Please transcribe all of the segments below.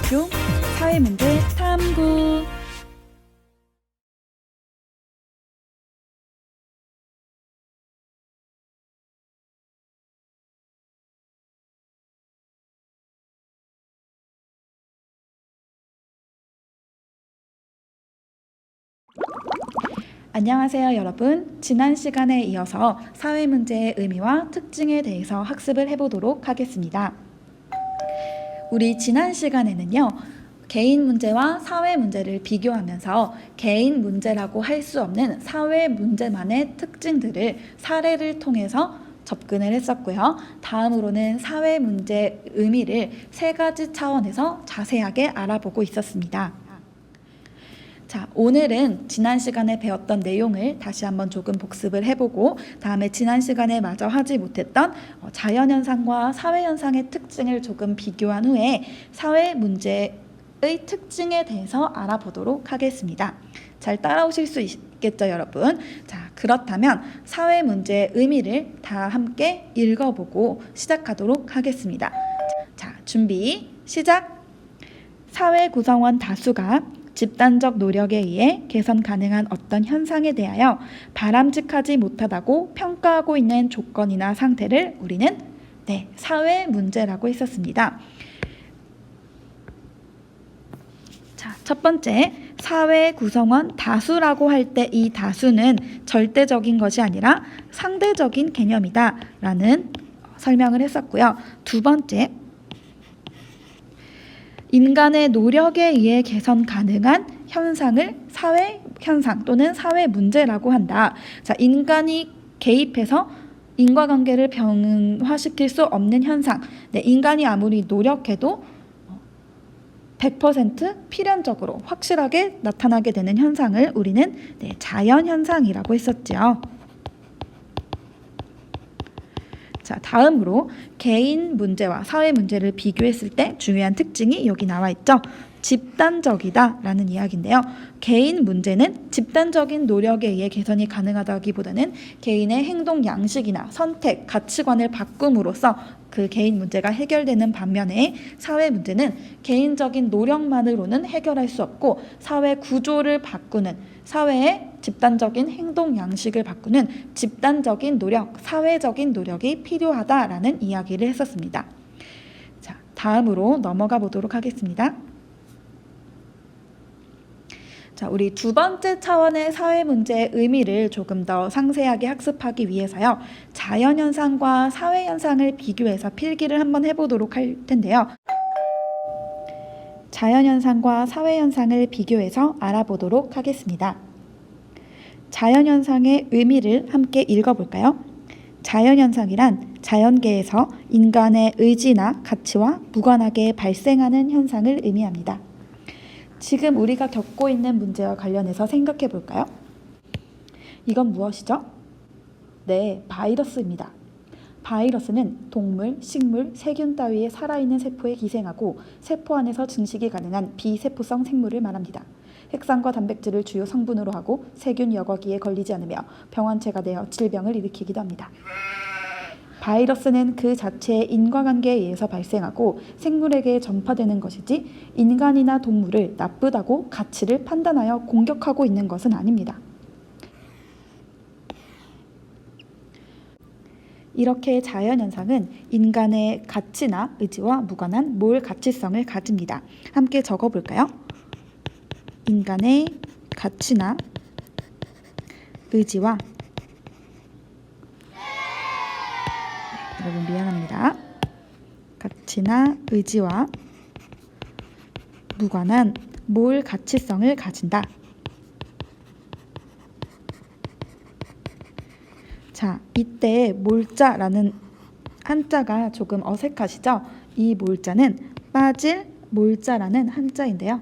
고등학교 사회문제 탐구. 안녕하세요 여러분. 지난 시간에 이어서 사회문제의 의미와 특징에 대해서 학습을 해보도록 하겠습니다. 우리 지난 시간에는요, 개인 문제와 사회 문제를 비교하면서 개인 문제라고 할 수 없는 사회 문제만의 특징들을 사례를 통해서 접근을 했었고요. 다음으로는 사회 문제의 의미를 3가지 차원에서 자세하게 알아보고 있었습니다. 자, 오늘은 지난 시간에 배웠던 내용을 다시 한번 조금 복습을 해보고, 다음에 지난 시간에 마저 하지 못했던 자연현상과 사회현상의 특징을 조금 비교한 후에 사회 문제의 특징에 대해서 알아보도록 하겠습니다. 잘 따라오실 수 있겠죠, 여러분? 자, 그렇다면 사회 문제의 의미를 다 함께 읽어보고 시작하도록 하겠습니다. 자, 준비, 시작! 사회 구성원 다수가 집단적 노력에 의해 개선 가능한 어떤 현상에 대하여 바람직하지 못하다고 평가하고 있는 조건이나 상태를 우리는 사회 문제라고 했었습니다. 자, 첫 번째, 사회 구성원 다수라고 할 때 이 다수는 절대적인 것이 아니라 상대적인 개념이다 라는 설명을 했었고요. 두 번째, 인간의 노력에 의해 개선 가능한 현상을 사회 현상 또는 사회 문제라고 한다. 자, 인간이 개입해서 인과관계를 병화시킬 수 없는 현상. 인간이 아무리 노력해도 100% 필연적으로 확실하게 나타나게 되는 현상을 우리는 자연현상이라고 했었죠. 자, 다음으로 개인 문제와 사회 문제를 비교했을 때 중요한 특징이 여기 나와 있죠. 집단적이다 라는 이야기인데요. 개인 문제는 집단적인 노력에 의해 개선이 가능하다기보다는 개인의 행동 양식이나 선택, 가치관을 바꿈으로써 그 개인 문제가 해결되는 반면에 사회 문제는 개인적인 노력만으로는 해결할 수 없고 사회 구조를 바꾸는, 사회의 집단적인 행동 양식을 바꾸는 집단적인 노력, 사회적인 노력이 필요하다라는 이야기를 했었습니다. 자, 다음으로 넘어가 보도록 하겠습니다. 자, 우리 두 번째 차원의 사회 문제의 의미를 조금 더 상세하게 학습하기 위해서요, 자연현상과 사회현상을 비교해서 필기를 한번 해보도록 할 텐데요. 자연현상과 사회현상을 비교해서 알아보도록 하겠습니다. 자연현상의 의미를 함께 읽어볼까요? 자연현상이란 자연계에서 인간의 의지나 가치와 무관하게 발생하는 현상을 의미합니다. 지금 우리가 겪고 있는 문제와 관련해서 생각해 볼까요? 이건 무엇이죠? 네, 바이러스입니다. 바이러스는 동물, 식물, 세균 따위의 살아있는 세포에 기생하고 세포 안에서 증식이 가능한 비세포성 생물을 말합니다. 핵산과 단백질을 주요 성분으로 하고 세균 여과기에 걸리지 않으며 병원체가 되어 질병을 일으키기도 합니다. 바이러스는 그 자체의 인과관계에 의해서 발생하고 생물에게 전파되는 것이지 인간이나 동물을 나쁘다고 가치를 판단하여 공격하고 있는 것은 아닙니다. 이렇게 자연현상은 인간의 가치나 의지와 무관한 몰 가치성을 가집니다. 함께 적어볼까요? 인간의 가치나 의지와, 여러분 미안합니다. 가치나 의지와 무관한 몰 가치성을 가진다. 자, 이때 몰자라는 한자가 조금 어색하시죠? 이 몰자는 빠질 몰자라는 한자인데요.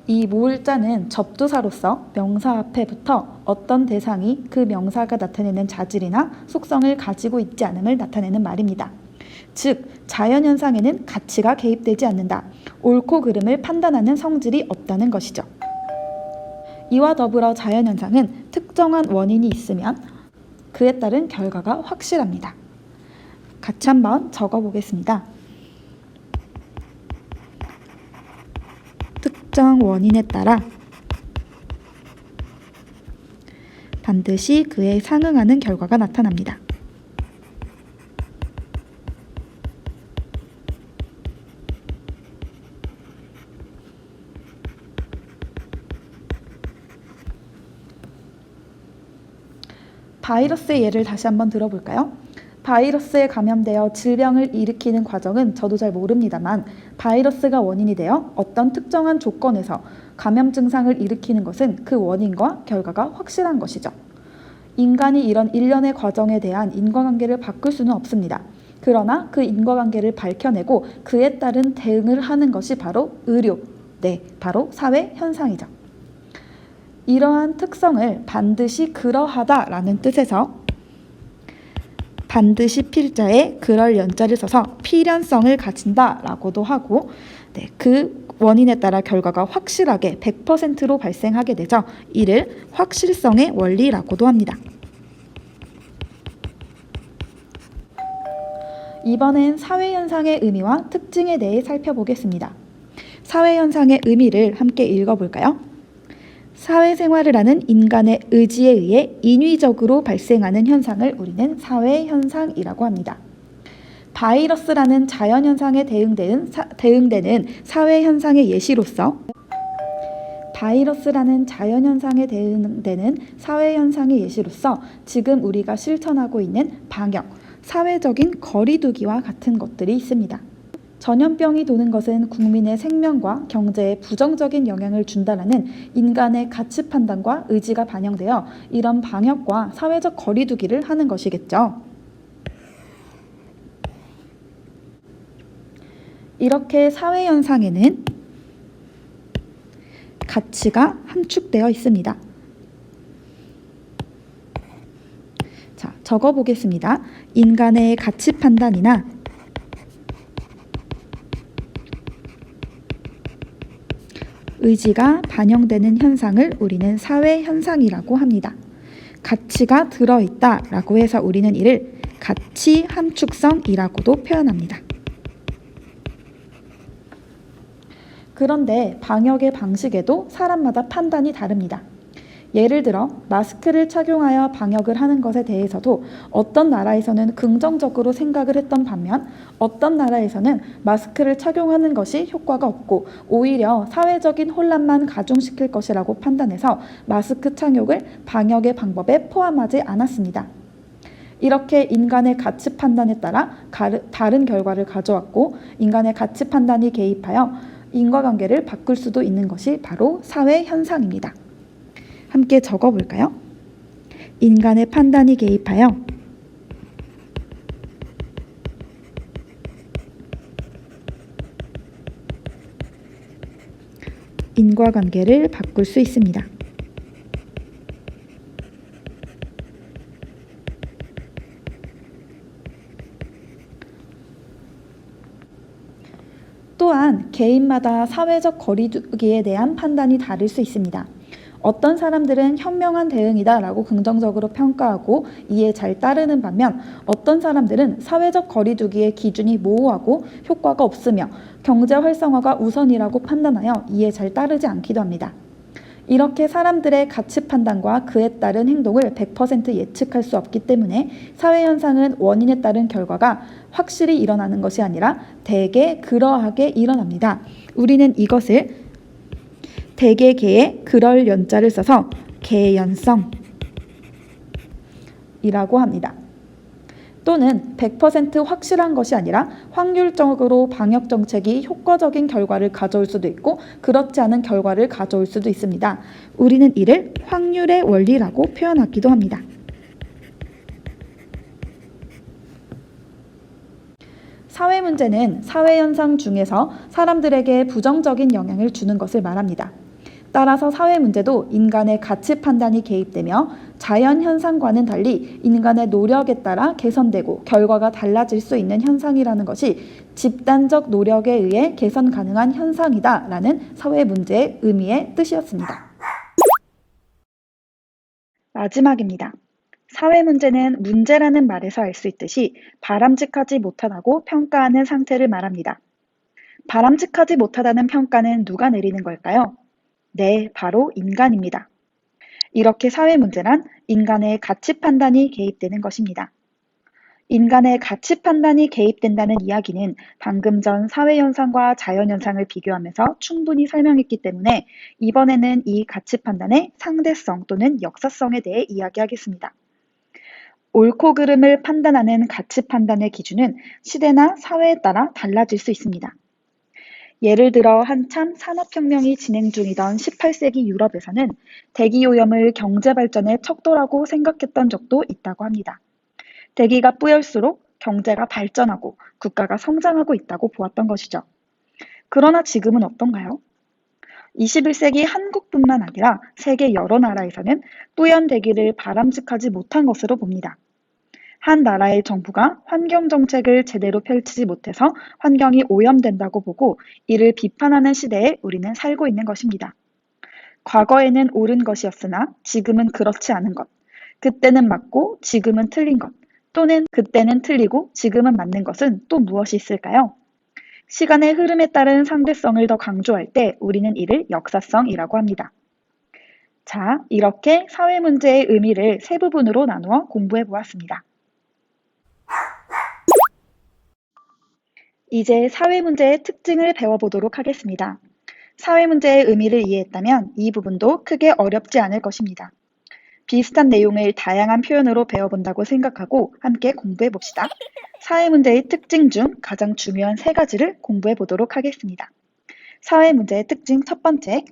이 몰자는 접두사로서 명사 앞에 붙어 어떤 대상이 그 명사가 나타내는 자질이나 속성을 가지고 있지 않음을 나타내는 말입니다. 즉, 자연현상에는 가치가 개입되지 않는다. 옳고 그름을 판단하는 성질이 없다는 것이죠. 이와 더불어 자연현상은 특정한 원인이 있으면 그에 따른 결과가 확실합니다. 같이 한번 적어보겠습니다. 특정 원인에 따라 반드시 그에 상응하는 결과가 나타납니다. 바이러스의 예를 다시 한번 들어볼까요? 바이러스에 감염되어 질병을 일으키는 과정은 저도 잘 모릅니다만 바이러스가 원인이 되어 어떤 특정한 조건에서 감염 증상을 일으키는 것은 그 원인과 결과가 확실한 것이죠. 인간이 이런 일련의 과정에 대한 인과관계를 바꿀 수는 없습니다. 그러나 그 인과관계를 밝혀내고 그에 따른 대응을 하는 것이 바로 의료, 바로 사회 현상이죠. 이러한 특성을 반드시 그러하다라는 뜻에서 반드시 필자에 그럴 연자를 써서 필연성을 가진다라고도 하고 그 원인에 따라 결과가 확실하게 100%로 발생하게 되죠. 이를 확실성의 원리라고도 합니다. 이번엔 사회현상의 의미와 특징에 대해 살펴보겠습니다. 사회현상의 의미를 함께 읽어볼까요? 사회생활을 하는 인간의 의지에 의해 인위적으로 발생하는 현상을 우리는 사회현상이라고 합니다. 바이러스라는 자연현상에 대응되는 사회현상의 예시로서 지금 우리가 실천하고 있는 방역, 사회적인 거리두기와 같은 것들이 있습니다. 전염병이 도는 것은 국민의 생명과 경제에 부정적인 영향을 준다라는 인간의 가치 판단과 의지가 반영되어 이런 방역과 사회적 거리두기를 하는 것이겠죠. 이렇게 사회현상에는 가치가 함축되어 있습니다. 자, 적어보겠습니다. 인간의 가치 판단이나 의지가 반영되는 현상을 우리는 사회현상이라고 합니다. 가치가 들어있다라고 해서 우리는 이를 가치 함축성이라고도 표현합니다. 그런데 방역의 방식에도 사람마다 판단이 다릅니다. 예를 들어 마스크를 착용하여 방역을 하는 것에 대해서도 어떤 나라에서는 긍정적으로 생각을 했던 반면 어떤 나라에서는 마스크를 착용하는 것이 효과가 없고 오히려 사회적인 혼란만 가중시킬 것이라고 판단해서 마스크 착용을 방역의 방법에 포함하지 않았습니다. 이렇게 인간의 가치 판단에 따라 다른 결과를 가져왔고 인간의 가치 판단이 개입하여 인과관계를 바꿀 수도 있는 것이 바로 사회 현상입니다. 함께 적어볼까요? 인간의 판단이 개입하여 인과관계를 바꿀 수 있습니다. 또한 개인마다 사회적 거리두기에 대한 판단이 다를 수 있습니다. 어떤 사람들은 현명한 대응이다 라고 긍정적으로 평가하고 이에 잘 따르는 반면 어떤 사람들은 사회적 거리두기의 기준이 모호하고 효과가 없으며 경제 활성화가 우선이라고 판단하여 이에 잘 따르지 않기도 합니다. 이렇게 사람들의 가치 판단과 그에 따른 행동을 100% 예측할 수 없기 때문에 사회현상은 원인에 따른 결과가 확실히 일어나는 것이 아니라 대개 그러하게 일어납니다. 우리는 이것을 대개 개에 그럴 연자를 써서 개연성이라고 합니다. 또는 100% 확실한 것이 아니라 확률적으로 방역 정책이 효과적인 결과를 가져올 수도 있고 그렇지 않은 결과를 가져올 수도 있습니다. 우리는 이를 확률의 원리라고 표현하기도 합니다. 사회 문제는 사회 현상 중에서 사람들에게 부정적인 영향을 주는 것을 말합니다. 따라서 사회 문제도 인간의 가치 판단이 개입되며 자연 현상과는 달리 인간의 노력에 따라 개선되고 결과가 달라질 수 있는 현상이라는 것이 집단적 노력에 의해 개선 가능한 현상이다라는 사회 문제의 의미의 뜻이었습니다. 마지막입니다. 사회 문제는 문제라는 말에서 알 수 있듯이 바람직하지 못하다고 평가하는 상태를 말합니다. 바람직하지 못하다는 평가는 누가 내리는 걸까요? 네, 바로 인간입니다. 이렇게 사회 문제란 인간의 가치 판단이 개입되는 것입니다. 인간의 가치 판단이 개입된다는 이야기는 방금 전 사회현상과 자연현상을 비교하면서 충분히 설명했기 때문에 이번에는 이 가치 판단의 상대성 또는 역사성에 대해 이야기하겠습니다. 옳고 그름을 판단하는 가치 판단의 기준은 시대나 사회에 따라 달라질 수 있습니다. 예를 들어 한참 산업혁명이 진행 중이던 18세기 유럽에서는 대기오염을 경제발전의 척도라고 생각했던 적도 있다고 합니다. 대기가 뿌열수록 경제가 발전하고 국가가 성장하고 있다고 보았던 것이죠. 그러나 지금은 어떤가요? 21세기 한국뿐만 아니라 세계 여러 나라에서는 뿌연 대기를 바람직하지 못한 것으로 봅니다. 한 나라의 정부가 환경 정책을 제대로 펼치지 못해서 환경이 오염된다고 보고 이를 비판하는 시대에 우리는 살고 있는 것입니다. 과거에는 옳은 것이었으나 지금은 그렇지 않은 것, 그때는 맞고 지금은 틀린 것, 또는 그때는 틀리고 지금은 맞는 것은 또 무엇이 있을까요? 시간의 흐름에 따른 상대성을 더 강조할 때 우리는 이를 역사성이라고 합니다. 자, 이렇게 사회 문제의 의미를 세 부분으로 나누어 공부해 보았습니다. 이제 사회 문제의 특징을 배워보도록 하겠습니다. 사회 문제의 의미를 이해했다면 이 부분도 크게 어렵지 않을 것입니다. 비슷한 내용을 다양한 표현으로 배워본다고 생각하고 함께 공부해 봅시다. 사회 문제의 특징 중 가장 중요한 세 가지를 공부해 보도록 하겠습니다. 사회 문제의 특징 첫 번째,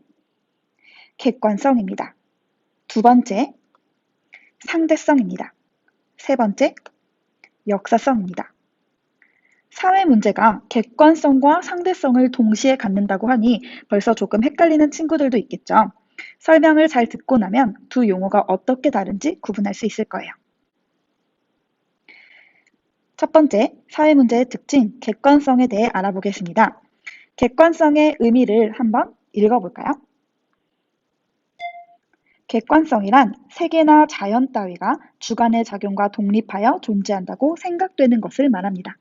객관성입니다. 두 번째, 상대성입니다. 세 번째, 역사성입니다. 사회 문제가 객관성과 상대성을 동시에 갖는다고 하니 벌써 조금 헷갈리는 친구들도 있겠죠. 설명을 잘 듣고 나면 두 용어가 어떻게 다른지 구분할 수 있을 거예요. 첫 번째, 사회 문제의 특징, 객관성에 대해 알아보겠습니다. 객관성의 의미를 한번 읽어볼까요? 객관성이란 세계나 자연 따위가 주관의 작용과 독립하여 존재한다고 생각되는 것을 말합니다.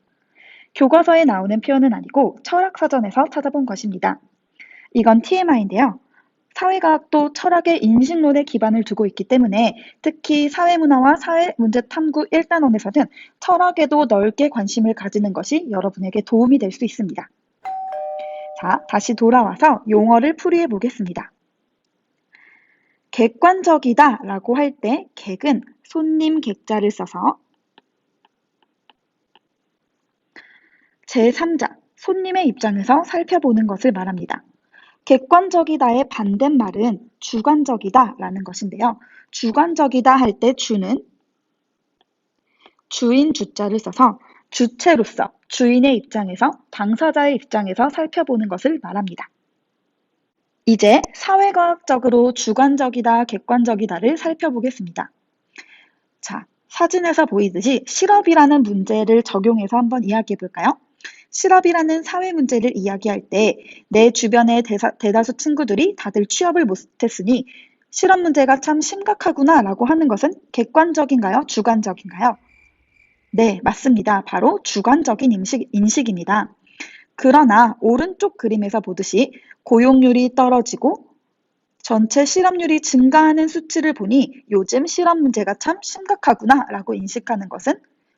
교과서에 나오는 표현은 아니고 철학사전에서 찾아본 것입니다. 이건 TMI인데요. 사회과학도 철학의 인식론에 기반을 두고 있기 때문에 특히 사회문화와 사회문제 탐구 1단원에서는 철학에도 넓게 관심을 가지는 것이 여러분에게 도움이 될 수 있습니다. 자, 다시 돌아와서 용어를 풀이해 보겠습니다. 객관적이다 라고 할 때 객은 손님 객자를 써서 제3자, 손님의 입장에서 살펴보는 것을 말합니다. 객관적이다의 반대말은 주관적이다 라는 것인데요. 주관적이다 할 때 주는 주인 주자를 써서 주체로서 주인의 입장에서 당사자의 입장에서 살펴보는 것을 말합니다. 이제 사회과학적으로 주관적이다, 객관적이다를 살펴보겠습니다. 자, 사진에서 보이듯이 실업이라는 문제를 적용해서 한번 이야기해 볼까요? 실업이라는 사회 문제를 이야기할 때 내 주변의 대다수 친구들이 다들 취업을 못했으니 실업 문제가 참 심각하구나 라고 하는 것은 객관적인가요? 주관적인가요? 네, 맞습니다. 바로 주관적인 인식입니다. 그러나 오른쪽 그림에서 보듯이 고용률이 떨어지고 전체 실업률이 증가하는 수치를 보니 요즘 실업 문제가 참 심각하구나 라고 인식하는 것은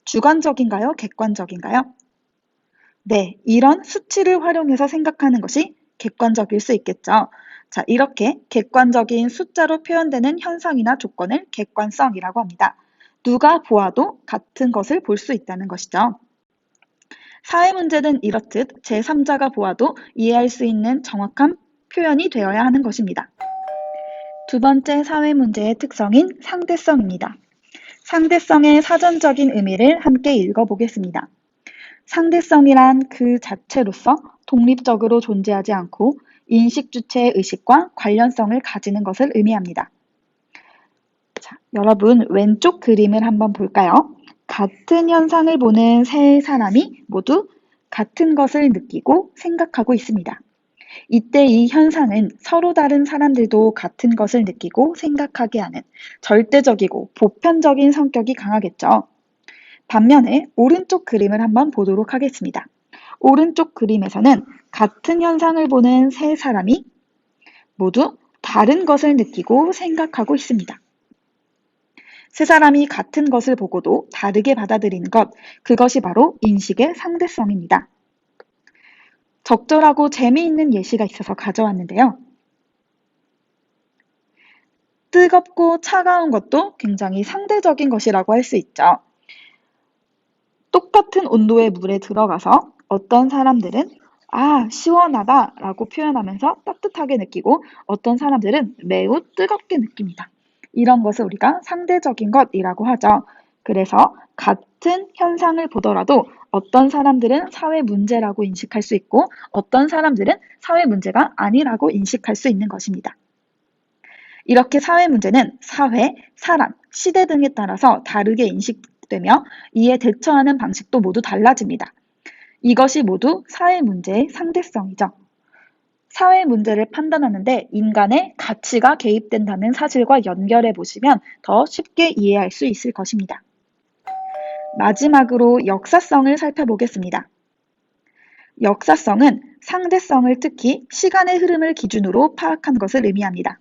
주관적인가요? 객관적인가요? 네, 이런 수치를 활용해서 생각하는 것이 객관적일 수 있겠죠. 자, 이렇게 객관적인 숫자로 표현되는 현상이나 조건을 객관성이라고 합니다. 누가 보아도 같은 것을 볼 수 있다는 것이죠. 사회 문제는 이렇듯 제3자가 보아도 이해할 수 있는 정확한 표현이 되어야 하는 것입니다. 두 번째 사회 문제의 특성인 상대성입니다. 상대성의 사전적인 의미를 함께 읽어보겠습니다. 상대성이란 그 자체로서 독립적으로 존재하지 않고 인식 주체의 의식과 관련성을 가지는 것을 의미합니다. 자, 여러분 왼쪽 그림을 한번 볼까요? 같은 현상을 보는 세 사람이 모두 같은 것을 느끼고 생각하고 있습니다. 이때 이 현상은 서로 다른 사람들도 같은 것을 느끼고 생각하게 하는 절대적이고 보편적인 성격이 강하겠죠. 반면에 오른쪽 그림을 한번 보도록 하겠습니다. 오른쪽 그림에서는 같은 현상을 보는 세 사람이 모두 다른 것을 느끼고 생각하고 있습니다. 세 사람이 같은 것을 보고도 다르게 받아들이는 것, 그것이 바로 인식의 상대성입니다. 적절하고 재미있는 예시가 있어서 가져왔는데요. 뜨겁고 차가운 것도 굉장히 상대적인 것이라고 할 수 있죠. 똑같은 온도의 물에 들어가서 어떤 사람들은 시원하다 라고 표현하면서 따뜻하게 느끼고 어떤 사람들은 매우 뜨겁게 느낍니다. 이런 것을 우리가 상대적인 것이라고 하죠. 그래서 같은 현상을 보더라도 어떤 사람들은 사회 문제라고 인식할 수 있고 어떤 사람들은 사회 문제가 아니라고 인식할 수 있는 것입니다. 이렇게 사회 문제는 사회, 사람, 시대 등에 따라서 다르게 인식되며 이에 대처하는 방식도 모두 달라집니다. 이것이 모두 사회 문제의 상대성이죠. 사회 문제를 판단하는데 인간의 가치가 개입된다는 사실과 연결해 보시면 더 쉽게 이해할 수 있을 것입니다. 마지막으로 역사성을 살펴보겠습니다. 역사성은 상대성을 특히 시간의 흐름을 기준으로 파악한 것을 의미합니다.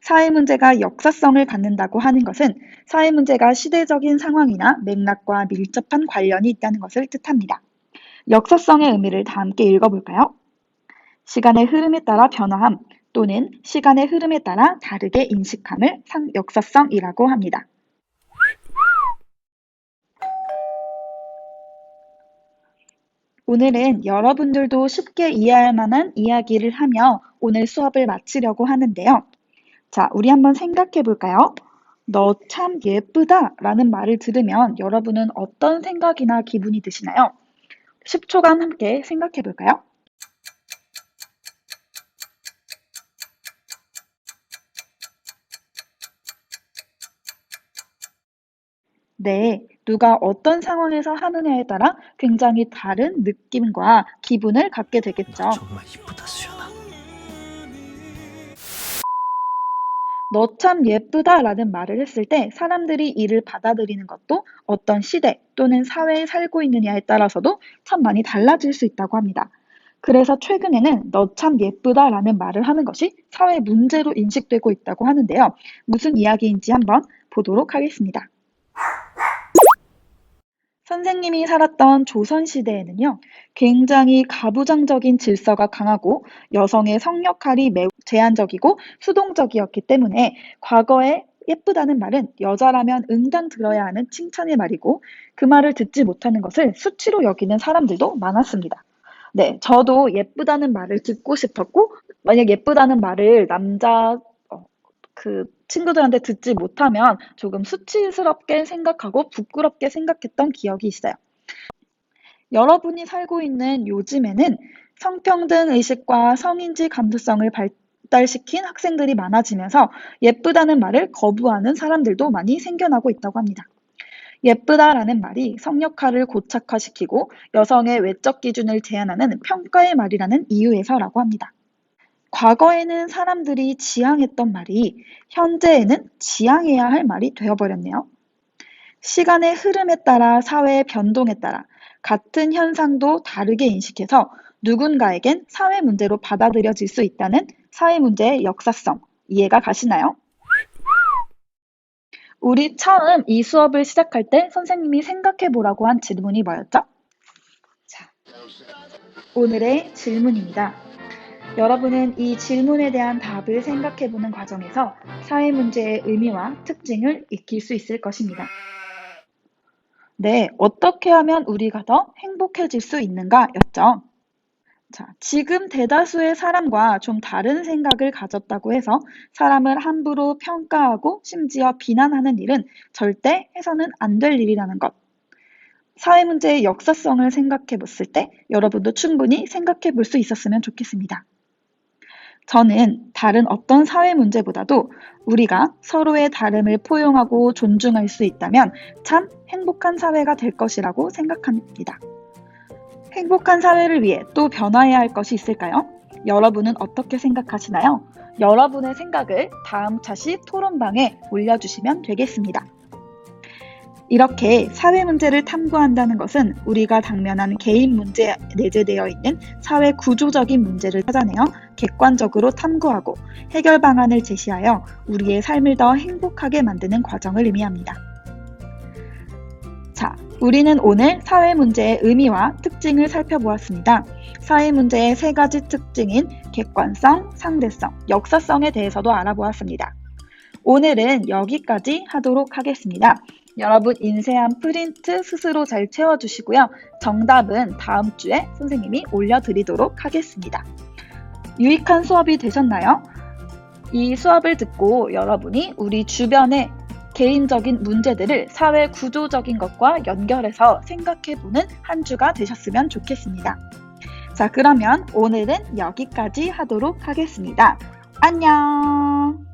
사회 문제가 역사성을 갖는다고 하는 것은 사회 문제가 시대적인 상황이나 맥락과 밀접한 관련이 있다는 것을 뜻합니다. 역사성의 의미를 다 함께 읽어볼까요? 시간의 흐름에 따라 변화함 또는 시간의 흐름에 따라 다르게 인식함을 역사성이라고 합니다. 오늘은 여러분들도 쉽게 이해할 만한 이야기를 하며 오늘 수업을 마치려고 하는데요. 자, 우리 한번 생각해 볼까요? 너 참 예쁘다 라는 말을 들으면 여러분은 어떤 생각이나 기분이 드시나요? 10초간 함께 생각해 볼까요? 네, 누가 어떤 상황에서 하느냐에 따라 굉장히 다른 느낌과 기분을 갖게 되겠죠. 정말 이쁘다, 수연아. 너 참 예쁘다 라는 말을 했을 때 사람들이 이를 받아들이는 것도 어떤 시대 또는 사회에 살고 있느냐에 따라서도 참 많이 달라질 수 있다고 합니다. 그래서 최근에는 너 참 예쁘다 라는 말을 하는 것이 사회 문제로 인식되고 있다고 하는데요. 무슨 이야기인지 한번 보도록 하겠습니다. 선생님이 살았던 조선시대에는요, 굉장히 가부장적인 질서가 강하고 여성의 성역할이 매우 제한적이고 수동적이었기 때문에 과거에 예쁘다는 말은 여자라면 응당 들어야 하는 칭찬의 말이고 그 말을 듣지 못하는 것을 수치로 여기는 사람들도 많았습니다. 네, 저도 예쁘다는 말을 듣고 싶었고, 만약 예쁘다는 말을 그 친구들한테 듣지 못하면 조금 수치스럽게 생각하고 부끄럽게 생각했던 기억이 있어요. 여러분이 살고 있는 요즘에는 성평등 의식과 성인지 감수성을 발달시킨 학생들이 많아지면서 예쁘다는 말을 거부하는 사람들도 많이 생겨나고 있다고 합니다. 예쁘다라는 말이 성역할을 고착화시키고 여성의 외적 기준을 제한하는 평가의 말이라는 이유에서라고 합니다. 과거에는 사람들이 지향했던 말이 현재에는 지향해야 할 말이 되어버렸네요. 시간의 흐름에 따라 사회의 변동에 따라 같은 현상도 다르게 인식해서 누군가에겐 사회 문제로 받아들여질 수 있다는 사회 문제의 역사성, 이해가 가시나요? 우리 처음 이 수업을 시작할 때 선생님이 생각해 보라고 한 질문이 뭐였죠? 자, 오늘의 질문입니다. 여러분은 이 질문에 대한 답을 생각해 보는 과정에서 사회 문제의 의미와 특징을 익힐 수 있을 것입니다. 네, 어떻게 하면 우리가 더 행복해질 수 있는가 였죠. 자, 지금 대다수의 사람과 좀 다른 생각을 가졌다고 해서 사람을 함부로 평가하고 심지어 비난하는 일은 절대 해서는 안 될 일이라는 것. 사회 문제의 역사성을 생각해 봤을 때 여러분도 충분히 생각해 볼 수 있었으면 좋겠습니다. 저는 다른 어떤 사회 문제보다도 우리가 서로의 다름을 포용하고 존중할 수 있다면 참 행복한 사회가 될 것이라고 생각합니다. 행복한 사회를 위해 또 변화해야 할 것이 있을까요? 여러분은 어떻게 생각하시나요? 여러분의 생각을 다음 차시 토론방에 올려주시면 되겠습니다. 이렇게 사회 문제를 탐구한다는 것은 우리가 당면한 개인 문제에 내재되어 있는 사회 구조적인 문제를 찾아내어 객관적으로 탐구하고 해결 방안을 제시하여 우리의 삶을 더 행복하게 만드는 과정을 의미합니다. 자, 우리는 오늘 사회 문제의 의미와 특징을 살펴보았습니다. 사회 문제의 세 가지 특징인 객관성, 상대성, 역사성에 대해서도 알아보았습니다. 오늘은 여기까지 하도록 하겠습니다. 여러분 인쇄한 프린트 스스로 잘 채워주시고요. 정답은 다음 주에 선생님이 올려드리도록 하겠습니다. 유익한 수업이 되셨나요? 이 수업을 듣고 여러분이 우리 주변의 개인적인 문제들을 사회 구조적인 것과 연결해서 생각해보는 한 주가 되셨으면 좋겠습니다. 자, 그러면 오늘은 여기까지 하도록 하겠습니다. 안녕!